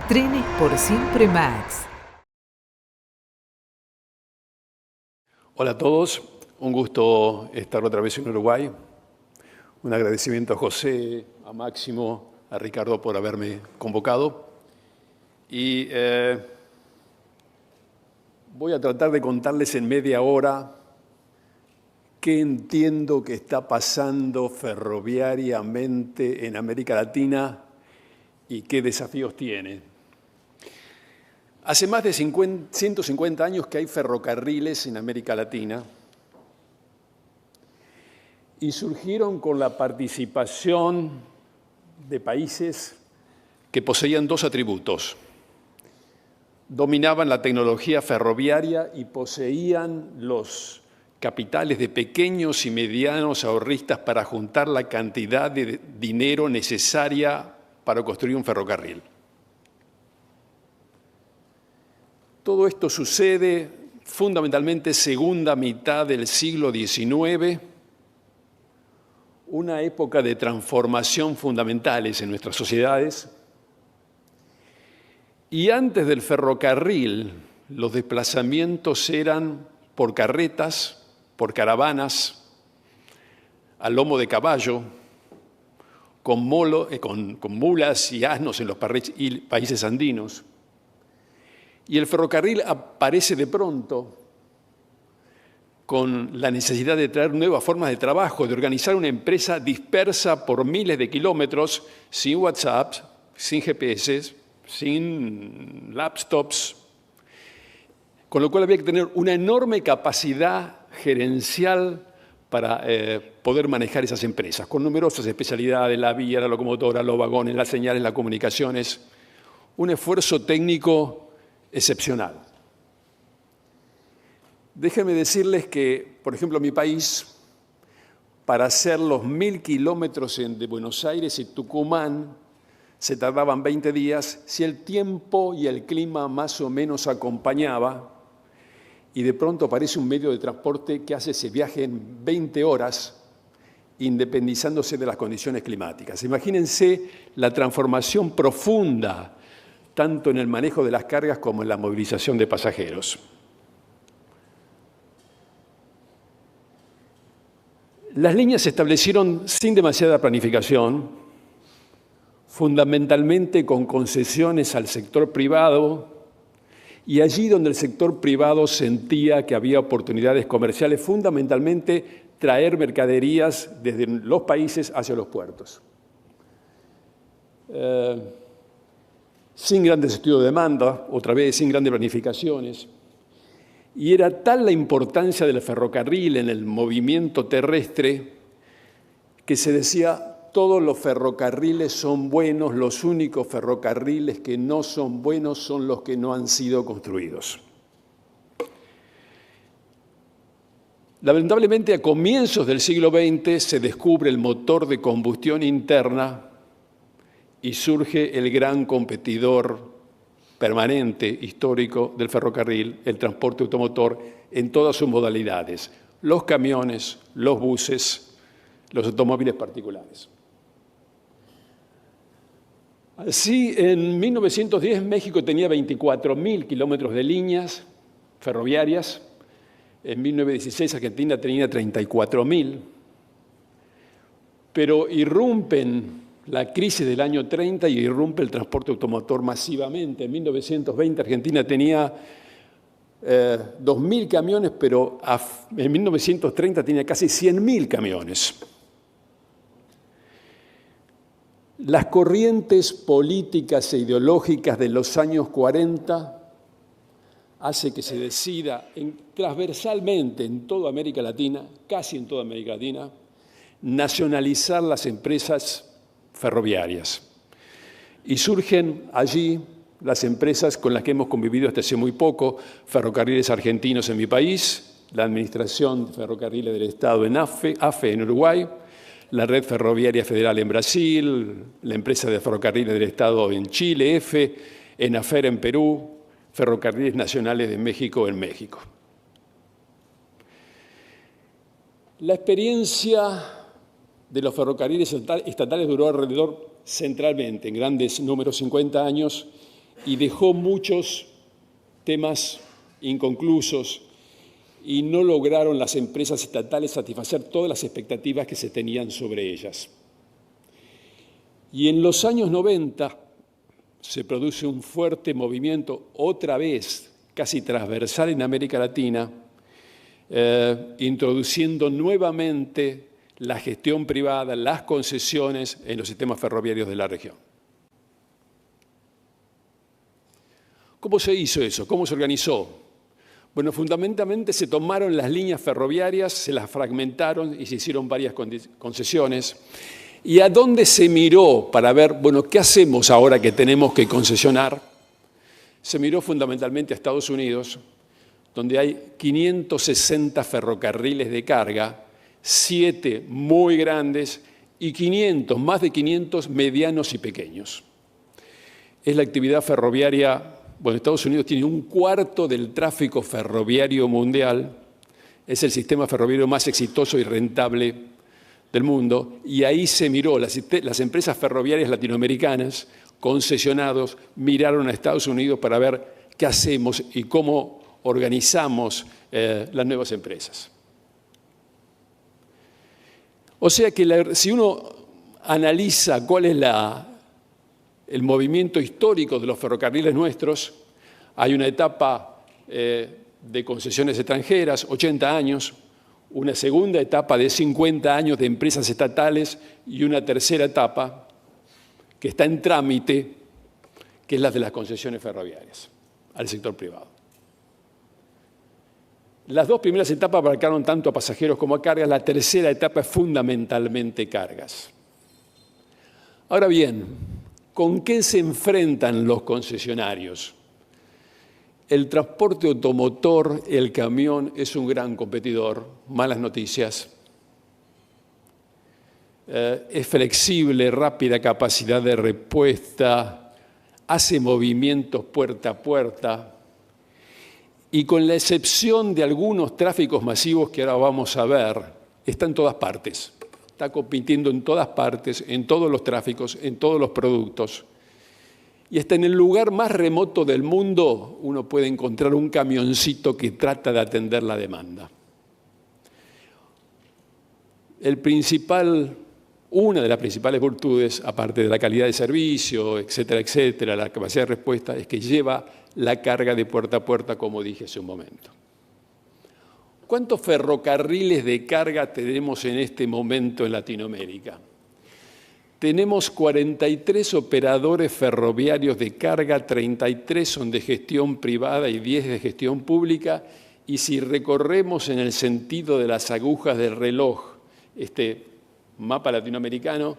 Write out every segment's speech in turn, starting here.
Trenes por Siempre Max. Hola a todos, un gusto estar otra vez en Uruguay. Un agradecimiento a José, a Máximo, a Ricardo por haberme convocado. Y voy a tratar de contarles en media hora qué entiendo que está pasando ferroviariamente en América Latina y qué desafíos tiene. Hace más de 150 años que hay ferrocarriles en América Latina y surgieron con la participación de países que poseían dos atributos. Dominaban la tecnología ferroviaria y poseían los capitales de pequeños y medianos ahorristas para juntar la cantidad de dinero necesaria para construir un ferrocarril. Todo esto sucede fundamentalmente segunda mitad del siglo XIX, una época de transformación fundamentales en nuestras sociedades. Y antes del ferrocarril, los desplazamientos eran por carretas, por caravanas, al lomo de caballo, con mulas y asnos en los países andinos. Y el ferrocarril aparece de pronto con la necesidad de traer nuevas formas de trabajo, de organizar una empresa dispersa por miles de kilómetros, sin WhatsApp, sin GPS, sin laptops, con lo cual había que tener una enorme capacidad gerencial para poder manejar esas empresas, con numerosas especialidades, la vía, la locomotora, los vagones, las señales, las comunicaciones, un esfuerzo técnico excepcional. Déjenme decirles que, por ejemplo, mi país, para hacer los 1000 kilómetros de Buenos Aires y Tucumán, se tardaban 20 días si el tiempo y el clima más o menos acompañaba, y de pronto aparece un medio de transporte que hace ese viaje en 20 horas, independizándose de las condiciones climáticas. Imagínense la transformación profunda tanto en el manejo de las cargas como en la movilización de pasajeros. Las líneas se establecieron sin demasiada planificación, fundamentalmente con concesiones al sector privado, y allí donde el sector privado sentía que había oportunidades comerciales, fundamentalmente traer mercaderías desde los países hacia los puertos. Sin grandes estudios de demanda, otra vez sin grandes planificaciones. Y era tal la importancia del ferrocarril en el movimiento terrestre que se decía, todos los ferrocarriles son buenos, los únicos ferrocarriles que no son buenos son los que no han sido construidos. Lamentablemente, a comienzos del siglo XX se descubre el motor de combustión interna y surge el gran competidor permanente, histórico del ferrocarril, el transporte automotor en todas sus modalidades, los camiones, los buses, los automóviles particulares. Así, en 1910 México tenía 24.000 kilómetros de líneas ferroviarias, en 1916 Argentina tenía 34.000, pero irrumpen la crisis del año 30 y irrumpe el transporte automotor masivamente. En 1920 Argentina tenía 2.000 camiones, pero en 1930 tenía casi 100.000 camiones. Las corrientes políticas e ideológicas de los años 40 hace que se decida transversalmente en toda América Latina, casi en toda América Latina, nacionalizar las empresas ferroviarias. Y surgen allí las empresas con las que hemos convivido hasta hace muy poco, Ferrocarriles Argentinos en mi país, la Administración de Ferrocarriles del Estado en AFE en Uruguay, la Red Ferroviaria Federal en Brasil, la empresa de Ferrocarriles del Estado en Chile, EFE, ENAFER en Perú, Ferrocarriles Nacionales de México en México. La experiencia de los ferrocarriles estatales duró alrededor, centralmente, en grandes números, 50 años, y dejó muchos temas inconclusos y no lograron las empresas estatales satisfacer todas las expectativas que se tenían sobre ellas. Y en los años 90 se produce un fuerte movimiento, otra vez casi transversal en América Latina, introduciendo nuevamente la gestión privada, las concesiones en los sistemas ferroviarios de la región. ¿Cómo se hizo eso? ¿Cómo se organizó? Bueno, fundamentalmente se tomaron las líneas ferroviarias, se las fragmentaron y se hicieron varias concesiones. ¿Y a dónde se miró para ver, bueno, qué hacemos ahora que tenemos que concesionar? Se miró fundamentalmente a Estados Unidos, donde hay 560 ferrocarriles de carga, 7 muy grandes y 500, más de 500 medianos y pequeños. Es la actividad ferroviaria. Bueno, Estados Unidos tiene 1/4 del tráfico ferroviario mundial, es el sistema ferroviario más exitoso y rentable del mundo, y ahí se miró, las empresas ferroviarias latinoamericanas, concesionados, miraron a Estados Unidos para ver qué hacemos y cómo organizamos las nuevas empresas. O sea que si uno analiza cuál es el movimiento histórico de los ferrocarriles nuestros, hay una etapa de concesiones extranjeras, 80 años, una segunda etapa de 50 años de empresas estatales y una tercera etapa que está en trámite, que es la de las concesiones ferroviarias al sector privado. Las 2 primeras etapas abarcaron tanto a pasajeros como a cargas, la tercera etapa es fundamentalmente cargas. Ahora bien, ¿con qué se enfrentan los concesionarios? El transporte automotor, el camión, es un gran competidor. Malas noticias. Es flexible, rápida capacidad de respuesta, hace movimientos puerta a puerta. Y con la excepción de algunos tráficos masivos que ahora vamos a ver, está en todas partes. Está compitiendo en todas partes, en todos los tráficos, en todos los productos. Y hasta en el lugar más remoto del mundo uno puede encontrar un camioncito que trata de atender la demanda. Una de las principales virtudes, aparte de la calidad de servicio, etcétera, la capacidad de respuesta, es que lleva la carga de puerta a puerta, como dije hace un momento. ¿Cuántos ferrocarriles de carga tenemos en este momento en Latinoamérica? Tenemos 43 operadores ferroviarios de carga, 33 son de gestión privada y 10 de gestión pública, y si recorremos en el sentido de las agujas del reloj este mapa latinoamericano,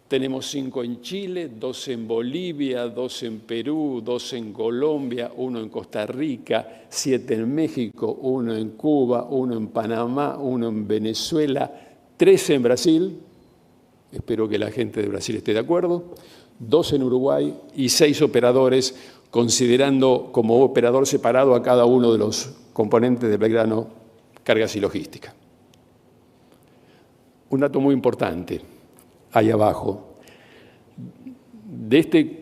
tenemos 5 en Chile, 2 en Bolivia, 2 en Perú, 2 en Colombia, 1 en Costa Rica, 7 en México, 1 en Cuba, 1 en Panamá, 1 en Venezuela, 3 en Brasil, espero que la gente de Brasil esté de acuerdo, 2 en Uruguay y 6 operadores, considerando como operador separado a cada uno de los componentes de Belgrano, cargas y logística. Un dato muy importante, ahí abajo, de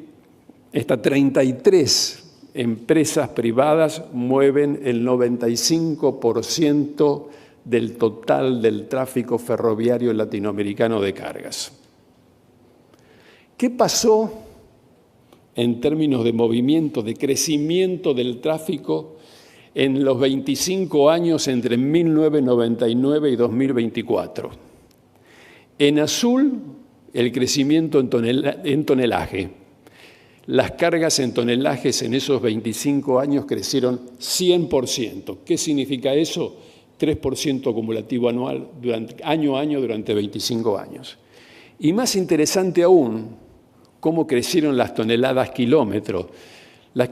estas 33 empresas privadas mueven el 95% del total del tráfico ferroviario latinoamericano de cargas. ¿Qué pasó en términos de movimiento, de crecimiento del tráfico en los 25 años entre 1999 y 2024? En azul, el crecimiento en tonelaje. Las cargas en tonelajes en esos 25 años crecieron 100%. ¿Qué significa eso? 3% acumulativo anual año a año durante 25 años. Y más interesante aún, cómo crecieron las toneladas kilómetros. Las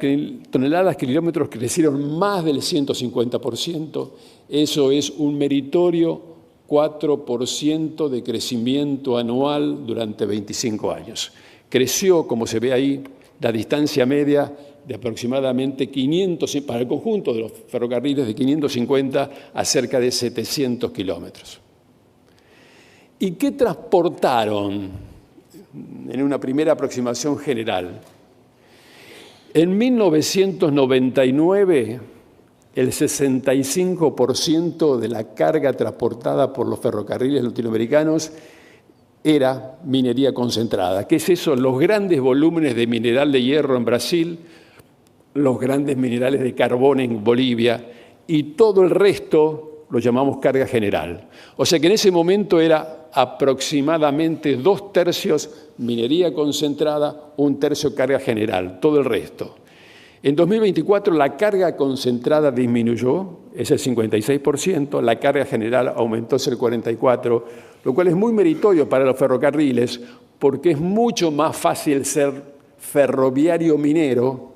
toneladas kilómetros crecieron más del 150%. Eso es un meritorio 4% de crecimiento anual durante 25 años. Creció, como se ve ahí, la distancia media de aproximadamente 500, para el conjunto de los ferrocarriles, de 550 a cerca de 700 kilómetros. ¿Y qué transportaron en una primera aproximación general? En 1999, el 65% de la carga transportada por los ferrocarriles latinoamericanos era minería concentrada. ¿Qué es eso? Los grandes volúmenes de mineral de hierro en Brasil, los grandes minerales de carbón en Bolivia y todo el resto lo llamamos carga general. O sea que en ese momento era aproximadamente 2/3 minería concentrada, 1/3 carga general, todo el resto. En 2024 la carga concentrada disminuyó, es el 56%, la carga general aumentó, es el 44%, lo cual es muy meritorio para los ferrocarriles porque es mucho más fácil ser ferroviario minero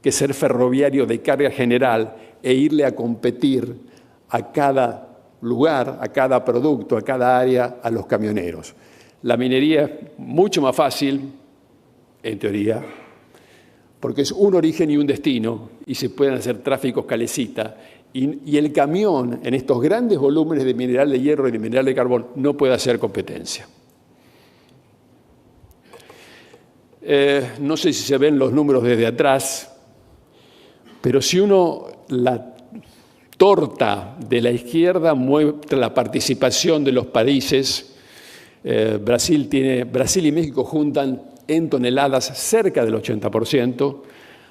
que ser ferroviario de carga general e irle a competir a cada lugar, a cada producto, a cada área, a los camioneros. La minería es mucho más fácil, en teoría, porque es un origen y un destino, y se pueden hacer tráficos calecita, y el camión, en estos grandes volúmenes de mineral de hierro y de mineral de carbón, no puede hacer competencia. No sé si se ven los números desde atrás, pero si uno la torta de la izquierda muestra la participación de los países, Brasil y México juntan en toneladas cerca del 80%.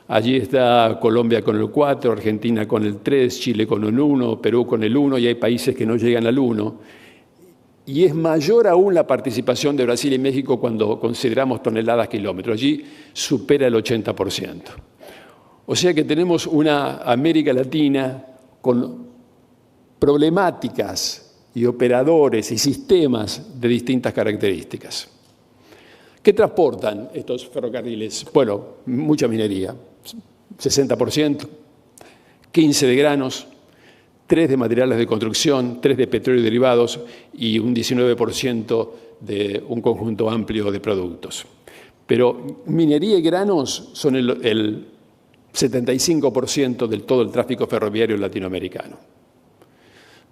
Allí está Colombia con el 4%, Argentina con el 3%, Chile con el 1%, Perú con el 1%, y hay países que no llegan al 1%. Y es mayor aún la participación de Brasil y México cuando consideramos toneladas kilómetros. Allí supera el 80%. O sea que tenemos una América Latina con problemáticas y operadores y sistemas de distintas características. ¿Qué transportan estos ferrocarriles? Bueno, mucha minería, 60%, 15% de granos, 3% de materiales de construcción, 3% de petróleo y derivados y un 19% de un conjunto amplio de productos. Pero minería y granos son el 75% del todo el tráfico ferroviario latinoamericano.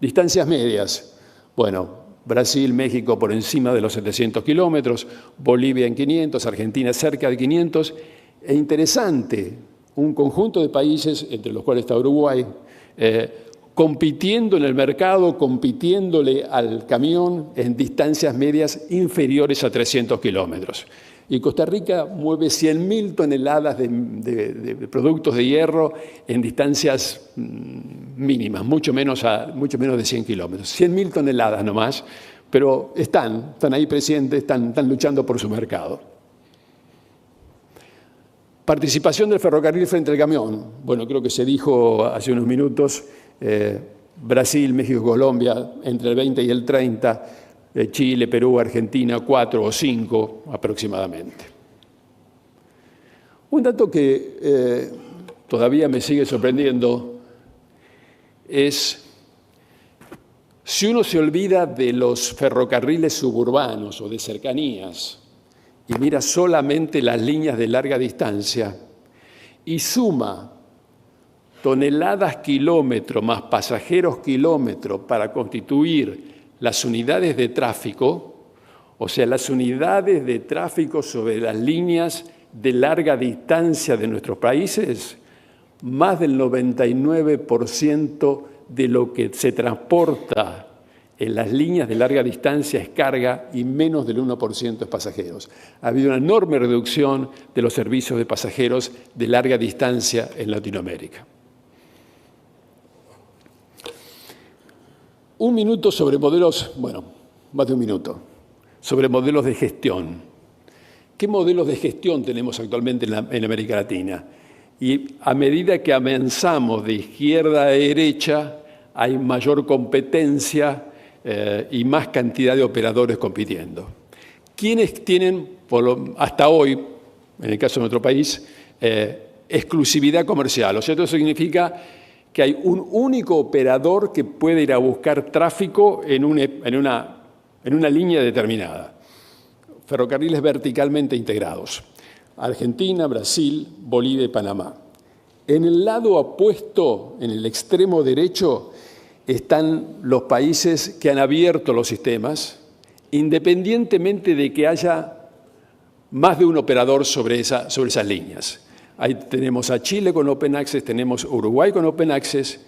Distancias medias, bueno, Brasil, México por encima de los 700 kilómetros, Bolivia en 500, Argentina cerca de 500, e interesante, un conjunto de países, entre los cuales está Uruguay, compitiendo en el mercado, compitiéndole al camión en distancias medias inferiores a 300 kilómetros. Y Costa Rica mueve 100.000 toneladas de productos de hierro en distancias mínimas, mucho menos de 100 kilómetros. 100.000 toneladas nomás, pero están ahí presentes, están luchando por su mercado. Participación del ferrocarril frente al camión. Bueno, creo que se dijo hace unos minutos, Brasil, México, Colombia, entre el 20 y el 30, Chile, Perú, Argentina, 4 o 5 aproximadamente. Un dato que todavía me sigue sorprendiendo es, si uno se olvida de los ferrocarriles suburbanos o de cercanías y mira solamente las líneas de larga distancia y suma toneladas kilómetro más pasajeros kilómetro para constituir las unidades de tráfico, o sea, las unidades de tráfico sobre las líneas de larga distancia de nuestros países, más del 99% de lo que se transporta en las líneas de larga distancia es carga y menos del 1% es pasajeros. Ha habido una enorme reducción de los servicios de pasajeros de larga distancia en Latinoamérica. Un minuto sobre modelos, bueno, más de un minuto, sobre modelos de gestión. ¿Qué modelos de gestión tenemos actualmente en América Latina? Y a medida que avanzamos de izquierda a derecha, hay mayor competencia y más cantidad de operadores compitiendo. ¿Quiénes tienen, hasta hoy, en el caso de nuestro país, exclusividad comercial? O sea, eso significa que hay un único operador que puede ir a buscar tráfico en una línea determinada. Ferrocarriles verticalmente integrados. Argentina, Brasil, Bolivia y Panamá. En el lado opuesto, en el extremo derecho, están los países que han abierto los sistemas, independientemente de que haya más de un operador sobre esas líneas. Ahí tenemos a Chile con Open Access, tenemos a Uruguay con Open Access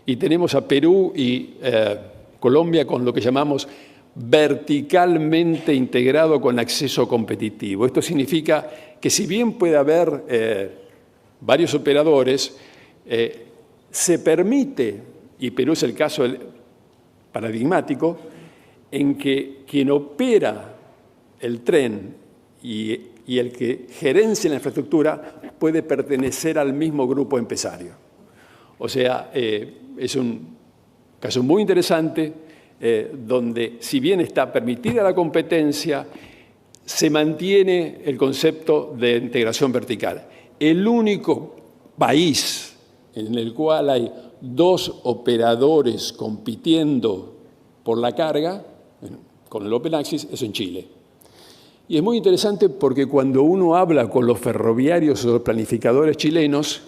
y tenemos a Perú y Colombia con lo que llamamos verticalmente integrado con acceso competitivo. Esto significa que si bien puede haber varios operadores, se permite, y Perú es el caso paradigmático, en que quien opera el tren y el que gerencia la infraestructura puede pertenecer al mismo grupo empresario. O sea, es un caso muy interesante donde, si bien está permitida la competencia, se mantiene el concepto de integración vertical. El único país en el cual hay dos operadores compitiendo por la carga, con el Open Access, es en Chile. Y es muy interesante porque cuando uno habla con los ferroviarios o los planificadores chilenos,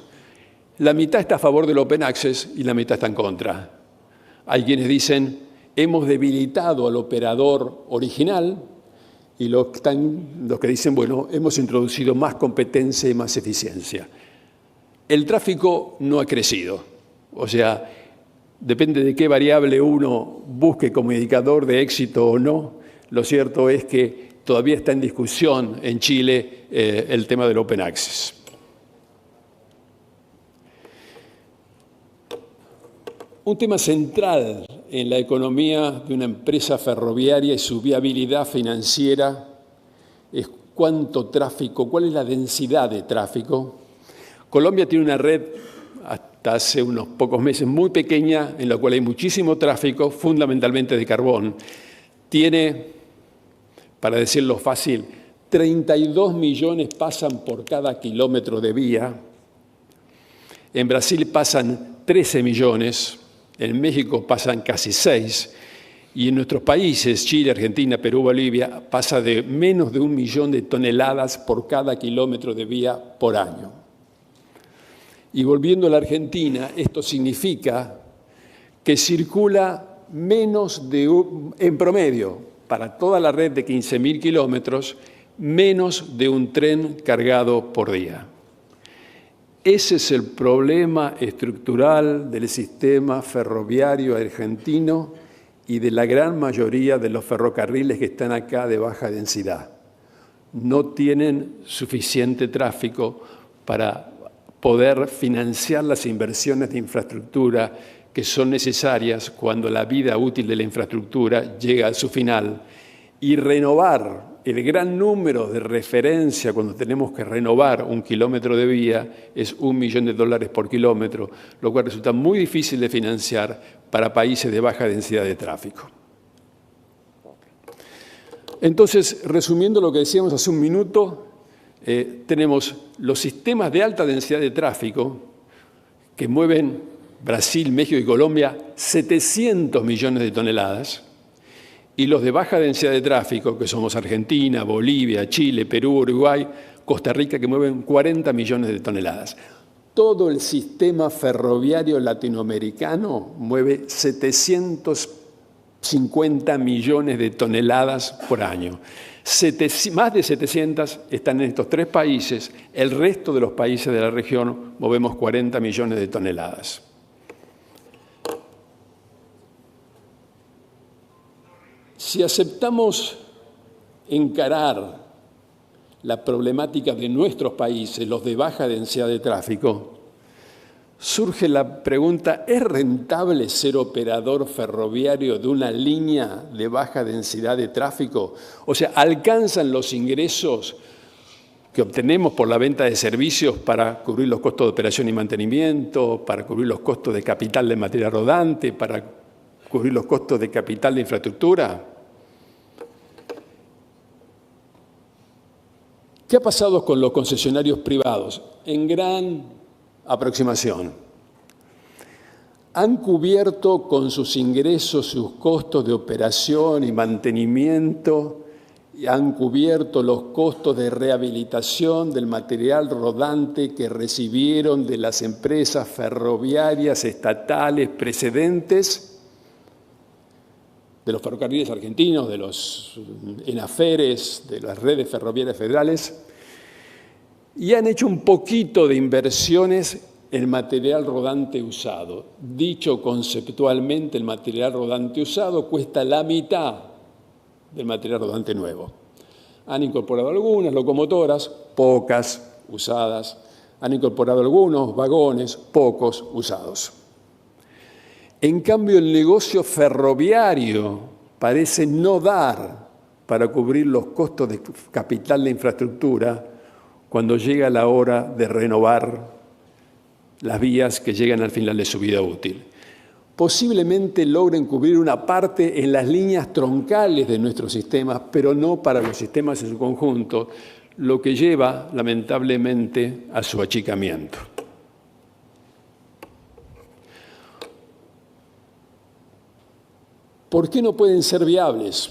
la mitad está a favor del Open Access y la mitad está en contra. Hay quienes dicen, hemos debilitado al operador original, y los que dicen, bueno, hemos introducido más competencia y más eficiencia. El tráfico no ha crecido. O sea, depende de qué variable uno busque como indicador de éxito o no. Lo cierto es que todavía está en discusión en Chile el tema del Open Access. Un tema central en la economía de una empresa ferroviaria y su viabilidad financiera es cuánto tráfico, cuál es la densidad de tráfico. Colombia tiene una red hasta hace unos pocos meses muy pequeña en la cual hay muchísimo tráfico, fundamentalmente de carbón. Tiene, para decirlo fácil, 32 millones pasan por cada kilómetro de vía. En Brasil pasan 13 millones. En México pasan casi 6, y en nuestros países, Chile, Argentina, Perú, Bolivia, pasa de menos de 1 millón de toneladas por cada kilómetro de vía por año. Y volviendo a la Argentina, esto significa que circula en promedio, para toda la red de 15.000 kilómetros, menos de un tren cargado por día. Ese es el problema estructural del sistema ferroviario argentino y de la gran mayoría de los ferrocarriles que están acá de baja densidad. No tienen suficiente tráfico para poder financiar las inversiones de infraestructura que son necesarias cuando la vida útil de la infraestructura llega a su final, y renovar el gran número de referencia cuando tenemos que renovar un kilómetro de vía es $1 millón por kilómetro, lo cual resulta muy difícil de financiar para países de baja densidad de tráfico. Entonces, resumiendo lo que decíamos hace un minuto, tenemos los sistemas de alta densidad de tráfico que mueven Brasil, México y Colombia 700 millones de toneladas, y los de baja densidad de tráfico, que somos Argentina, Bolivia, Chile, Perú, Uruguay, Costa Rica, que mueven 40 millones de toneladas. Todo el sistema ferroviario latinoamericano mueve 750 millones de toneladas por año. Más de 700 están en estos 3 países. El resto de los países de la región movemos 40 millones de toneladas. Si aceptamos encarar la problemática de nuestros países, los de baja densidad de tráfico, surge la pregunta, ¿es rentable ser operador ferroviario de una línea de baja densidad de tráfico? O sea, ¿alcanzan los ingresos que obtenemos por la venta de servicios para cubrir los costos de operación y mantenimiento, para cubrir los costos de capital de materia rodante, para cubrir los costos de capital de infraestructura? ¿Qué ha pasado con los concesionarios privados? En gran aproximación. Han cubierto con sus ingresos sus costos de operación y mantenimiento, y han cubierto los costos de rehabilitación del material rodante que recibieron de las empresas ferroviarias estatales precedentes, de los ferrocarriles argentinos, de los ENAFERES, de las redes ferroviarias federales. y han hecho un poquito de inversiones en material rodante usado. Dicho conceptualmente, el material rodante usado cuesta la mitad del material rodante nuevo. Han incorporado algunas locomotoras, pocas usadas. Han incorporado algunos vagones, pocos usados. En cambio, el negocio ferroviario parece no dar para cubrir los costos de capital de infraestructura cuando llega la hora de renovar las vías que llegan al final de su vida útil. Posiblemente logren cubrir una parte en las líneas troncales de nuestros sistemas, pero no para los sistemas en su conjunto, lo que lleva, lamentablemente, a su achicamiento. ¿Por qué no pueden ser viables?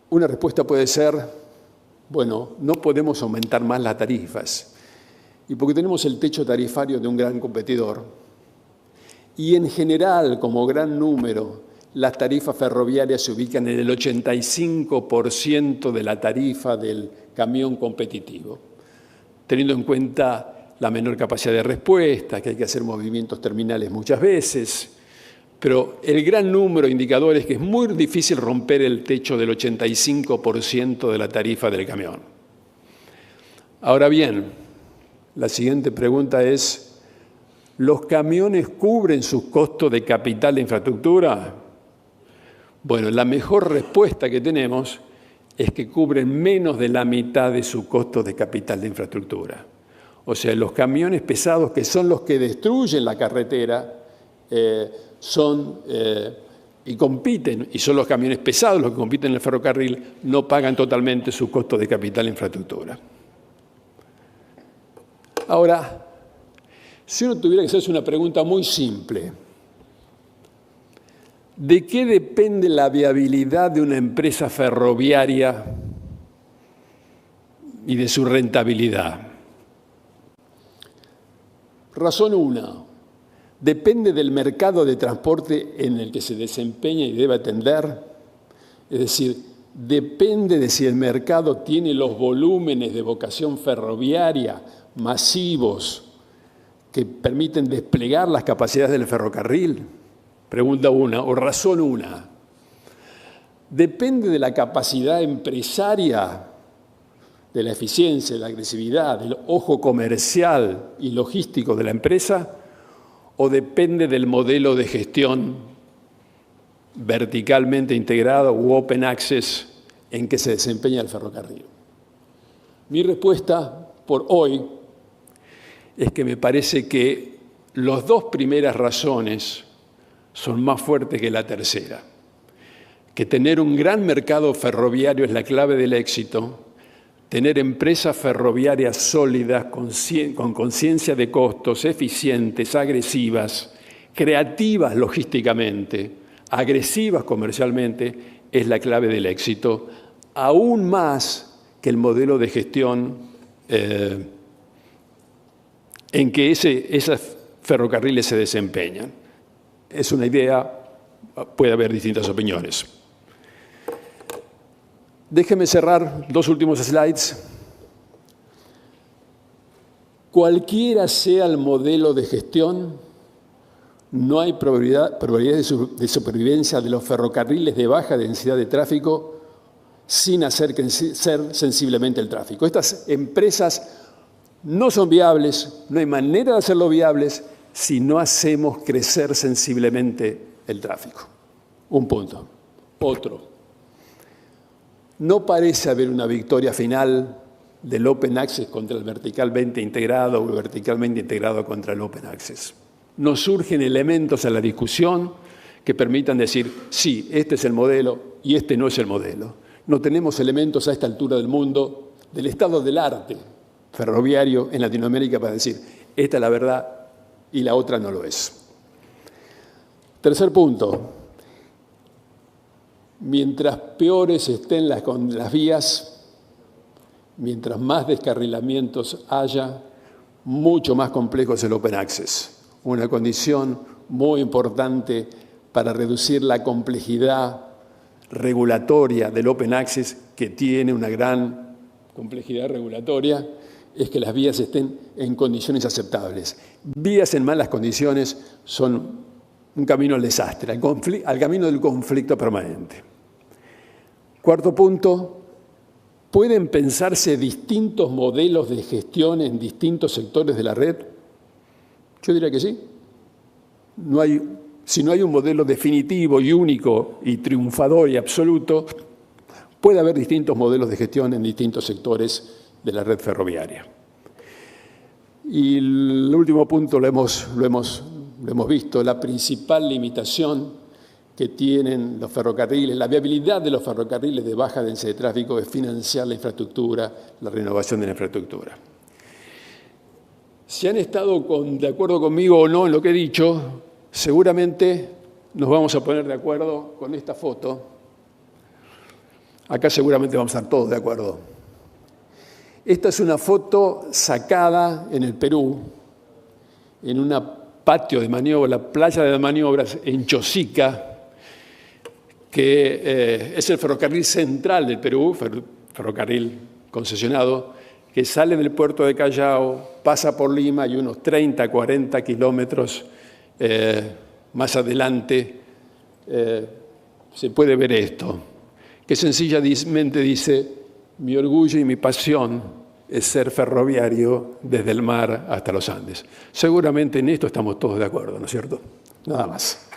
Una respuesta puede ser, bueno, no podemos aumentar más las tarifas, y porque tenemos el techo tarifario de un gran competidor, y en general, como gran número, las tarifas ferroviarias se ubican en el 85% de la tarifa del camión competitivo, teniendo en cuenta la menor capacidad de respuesta, que hay que hacer movimientos terminales muchas veces, pero el gran número de indicadores que es muy difícil romper el techo del 85% de la tarifa del camión. Ahora bien, la siguiente pregunta es, ¿los camiones cubren sus costos de capital de infraestructura? Bueno, la mejor respuesta que tenemos es que cubren menos de la mitad de su costo de capital de infraestructura. O sea, los camiones pesados, que son los que destruyen la carretera, y compiten, y son los camiones pesados los que compiten en el ferrocarril, no pagan totalmente su costo de capital de infraestructura. Ahora, si uno tuviera que hacerse una pregunta muy simple, ¿de qué depende la viabilidad de una empresa ferroviaria y de su rentabilidad? Razón 1. Depende del mercado de transporte en el que se desempeña y debe atender. Es decir, depende de si el mercado tiene los volúmenes de vocación ferroviaria masivos que permiten desplegar las capacidades del ferrocarril. Pregunta 1, o razón 1. Depende de la capacidad empresaria, de la eficiencia, de la agresividad, del ojo comercial y logístico de la empresa, o depende del modelo de gestión verticalmente integrado u open access en que se desempeña el ferrocarril. Mi respuesta por hoy es que me parece que las dos primeras razones son más fuertes que la tercera, que tener un gran mercado ferroviario es la clave del éxito, tener empresas ferroviarias sólidas, con conciencia de costos, eficientes, agresivas, creativas logísticamente, agresivas comercialmente, es la clave del éxito, aún más que el modelo de gestión en que esos ferrocarriles se desempeñan. Es una idea, puede haber distintas opiniones. Déjenme cerrar 2 últimos slides. Cualquiera sea el modelo de gestión, no hay probabilidades de supervivencia de los ferrocarriles de baja densidad de tráfico sin hacer crecer sensiblemente el tráfico. Estas empresas no son viables, no hay manera de hacerlo viables si no hacemos crecer sensiblemente el tráfico. Un punto. Otro. No parece haber una victoria final del Open Access contra el verticalmente integrado o el verticalmente integrado contra el Open Access. Nos surgen elementos a la discusión que permitan decir, sí, este es el modelo y este no es el modelo. No tenemos elementos a esta altura del mundo, del estado del arte ferroviario en Latinoamérica para decir, esta es la verdad y la otra no lo es. Tercer punto. Mientras peores estén las vías, mientras más descarrilamientos haya, mucho más complejo es el Open Access. Una condición muy importante para reducir la complejidad regulatoria del Open Access, que tiene una gran complejidad regulatoria, es que las vías estén en condiciones aceptables. Vías en malas condiciones son un camino al desastre, al camino del conflicto permanente. Cuarto punto, ¿pueden pensarse distintos modelos de gestión en distintos sectores de la red? Yo diría que sí. Si no hay un modelo definitivo y único y triunfador y absoluto, puede haber distintos modelos de gestión en distintos sectores de la red ferroviaria. Y el último punto lo hemos visto, la principal limitación que tienen los ferrocarriles, la viabilidad de los ferrocarriles de baja densidad de tráfico es financiar la infraestructura, la renovación de la infraestructura. Si han estado de acuerdo conmigo o no en lo que he dicho, seguramente nos vamos a poner de acuerdo con esta foto. Acá seguramente vamos a estar todos de acuerdo. Esta es una foto sacada en el Perú, en un patio de maniobra, la playa de maniobras en Chosica, que es el ferrocarril central del Perú, ferrocarril concesionado, que sale del puerto de Callao, pasa por Lima y unos 30, 40 kilómetros más adelante se puede ver esto, que sencillamente dice: mi orgullo y mi pasión es ser ferroviario desde el mar hasta los Andes. Seguramente en esto estamos todos de acuerdo, ¿no es cierto? Nada más.